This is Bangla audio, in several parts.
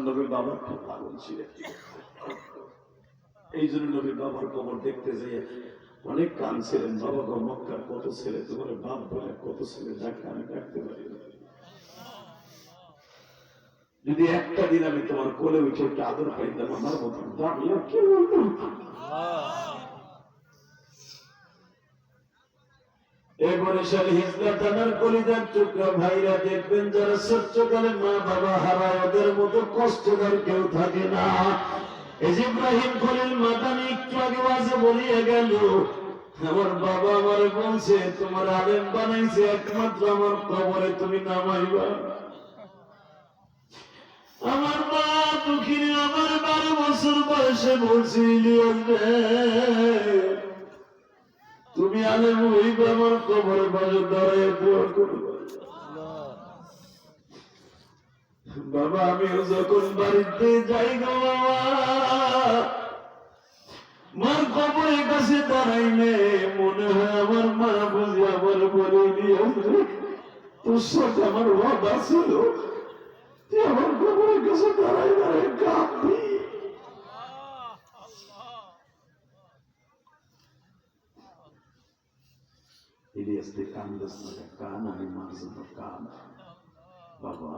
নবীর বাবার খুব পাগল ছিলেন। এই জন্য নবীর বাবার কবর দেখতে যেয়ে অনেক কাঁদছিলেন। বাবা গো, মক্কার কত ছেলে তোমার বাপ বলে, কত ছেলে ডাকতে আমি ডাকতে পারি না। যদি একটা দিন আমি তোমার কোলে উঠে একটা আদর পাইতাম, আমার মতো দামি আর কি বলবো। এরপরে হিজলা থানার কলিজার টুকরা ভাইরা দেখবেন, যারা সত্যকালে মা বাবা হারায়, ওদের মতো কষ্টকর কেউ থাকে না। ইব্রাহিম খলিল মাদানী একটু আগে ওয়াজে বলিয়ে গেল, আমার বাবা আমারে বলছে তোমার আলেম বানাইছে একমাত্র আমার কবরে তুমি নামাইবা। আমার মা দুঃখিনী আমার 12 বছর বয়সে বলছিল, তুমি আলেম হইবে আমার কবরে বাজে দাঁড়াইয়া দোয়া করবে। বাবা আমিও যখন বাড়িতে যাই গো বাবা, মার কবরের কাছে দাঁড়াইলে মনে হয় আমার মা বুঝি আমার বলে দিয়েছে, তোর সাথে আমার ওয়াদা ছিল, তুই আমার কবরের কাছে দাঁড়াই দাঁড়াই কাঁদবি। ইলিয়াস তুই কান্দিস না, কান আমি মার জন্য কান। বাবা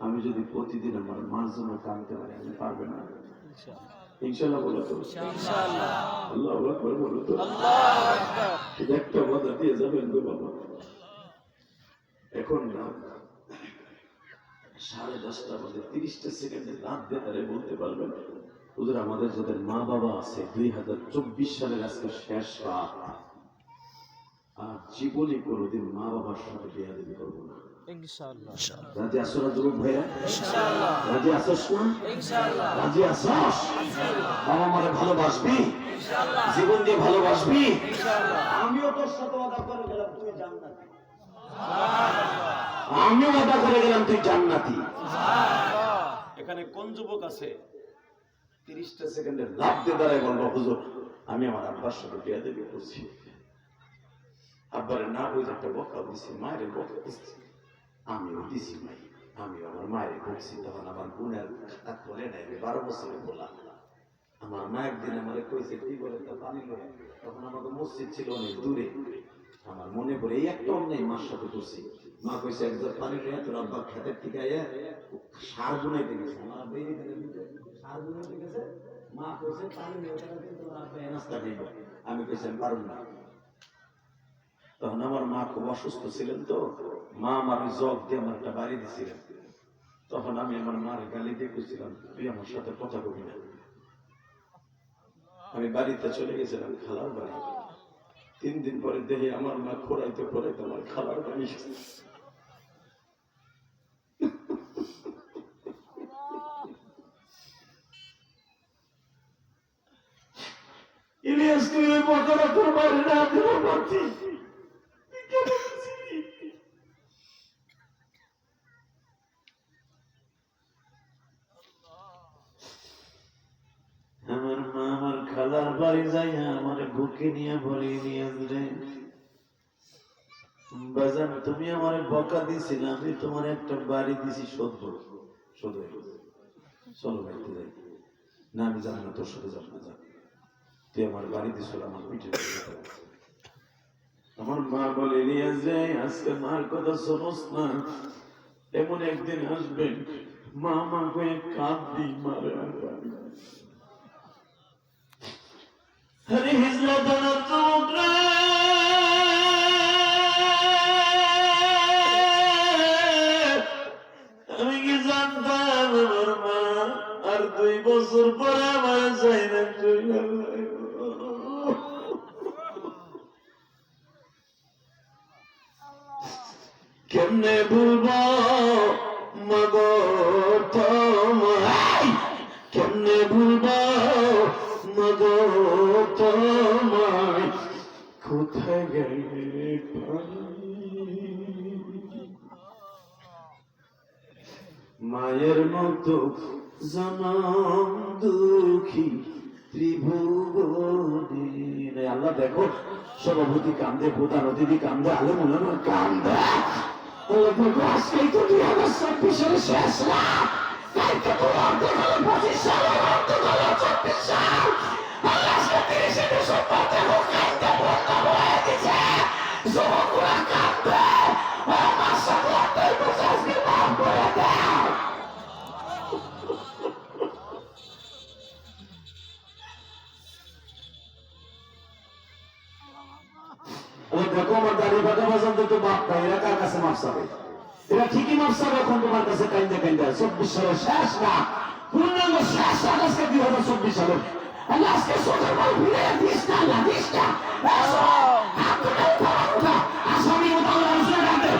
আমি যদি প্রতিদিন আমার মার জন্য কাঁদতে পারি, আমি পারবে না? ইনশাআল্লাহ বলো তো, ইনশাআল্লাহ। আল্লাহু আকবার বলো তো, আল্লাহু আকবার। একটা ওয়াদা দিয়ে যাবেন গো বাবা। এখন না 10:30 বাজে 30টা সেকেন্ডে রাত বেতারে বলতে পারবেন, হুজুর আমাদের যাদের মা বাবা আছে 2024 সালের আজকে শেষ রাত, আর জীবনে কোনোদিন মা বাবার সাথে বেয়াদবি করবো না। ইনশাআল্লাহ। রাজি আছো না যুবক ভাইরা? ইনশাআল্লাহ। রাজি আছোস না? ইনশাআল্লাহ। রাজি আছোস? ইনশাআল্লাহ। বাবা আমারে ভালোবাসবি? ইনশাআল্লাহ। জীবন দিয়ে ভালোবাসবি? ইনশাআল্লাহ। আমিও তোর সাথে ওয়াদা করে গেলাম তুই জান্নাতি। সুবহানাল্লাহ। আমিও ওয়াদা করে গেলাম তুই জান্নাতি। সুবহানাল্লাহ। এখানে কোন যুবক আছে 30টা সেকেন্ডে লাফ দিয়ে দাঁড়ায় বলবো, হুজুর আমি আমার আব্বার সাথে বেয়াদবি করছি, আব্বারে না বুঝে একটা বকা দিছি, মায়ের বকা দিচ্ছি, আমিও দিছি মাই, আমিও আমার মায়ের বকছি। তখন আমার বোনের খাতা খোলে নাই, 12 বছরে বলা। আমার মা একদিন আমারে কইছে কি বলে তা পানি লয়, তখন আমাকে মসজিদ ছিল অনেক দূরে। আমার মনে পড়ে এই একটা অন্যায় মার সাথে করছি। মা কইছে একবার পানি লইয়া তোর আব্বা খেতের থেকে আইয়া সার বুনাইতে গেছে, আমার বেরিয়ে সার বুনাইতে গেছে। মা কইছে পানি লইয়া তোর আব্বা নাস্তা খাইব। আমি কইছি আমি পারব না। তখন আমার মা খুব অসুস্থ ছিলেন, তো মা আমার জগ দিয়ে আমার একটা বাড়ি দিছিলেন। তখন আমি আমার মার গালি দিয়ে কইছিলাম তুই আমার সাথে কথা কবি না। আমি বাড়িতে চলে গেছিলাম, খালার বাড়ি। 3 দিন পরে দেখি আমার মা খোড়াইতে খোড়াইতে আমার খালার বাড়ি। ইলিয়াস তুই বকরা তোর বাড়ি না দিল বাড়ি। আমার মা আমার খালার বাড়ি যাইয়া আমার বুকে নিয়ে বলি নিয়ে বাজান তুমি আমার বকা দিছিলে, আমি তোমার একটা বাড়ি দিছি, শোধ চলো বাড়িতে যাই। না আমি যাবো না, তোর সাথে যাবো না, যা তুই আমার বাড়ি দিছিল, আমার পিঠে। আমার মা বলে নিয়ে যায় আজকে মার কথা শোনস না, এমন একদিন আসবে মা মা কয়ে কাঁদবি, মারে হিজলা দানা তোমরা আমি কি জানতাম আমার মা আর 2 বছর পরে আমার চাই না। কেমনে ভুলবো মাগো তোমায়, কেমনে ভুলবো মাগো তোমায়, কোথায় গেলে মায়ের মতো জনম দুঃখী ত্রিভুবনে। আল্লাহ দেখো সভাপতি কান্দে, প্রধান অতিথি কান্দে, আলেম ওলামা কান্দে। আল্লাহ দেখো আজকেই তো 2026 শেষ রাত, কালকে তোমার দেখালো 25 সাল, আমার দেখালো 24 সাল। আল্লাহ আজকে 30 ডিসেম্বর থেকে কাঁদতে বন্ধ হয়ে দিছে। যুবকরা কাঁদবে, আমার সাথে একটাই কথা, আজকে মাফ করে দাও। ও দেখো আমার দাঁড়িয়ে বাঁকা পর্যন্ত তো বাপ পাই, এরা কার কাছে মাপ চাবে? এরা ঠিকই মাপ চাবে এখন তোমার কাছে কাইন্দে কাইন্দে। 24 সালের শেষ না, পূর্ণাঙ্গ শেষ আজকে 2024 সালের। আল্লাহ আজকে চোখের বল ফিরে দিস না, আল্লাহ দিস না। আসামি মোতাবেক আলোচনা রাখবে।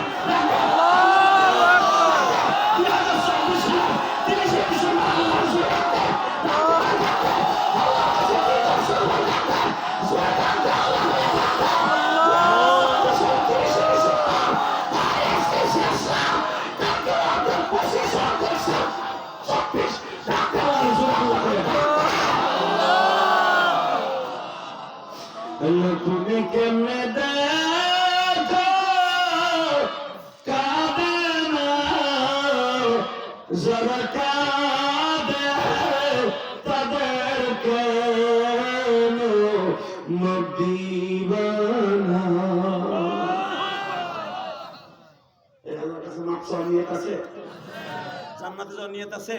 তুমি কেমনে দেখো কাঁদে না, যারা কাঁদে তাদের কেন মুখ দিবা না? আল্লাহর কাছে মাপ চাওয়ার নিয়ত আছে, জান্নাতে যাওয়ার নিয়ত আছে।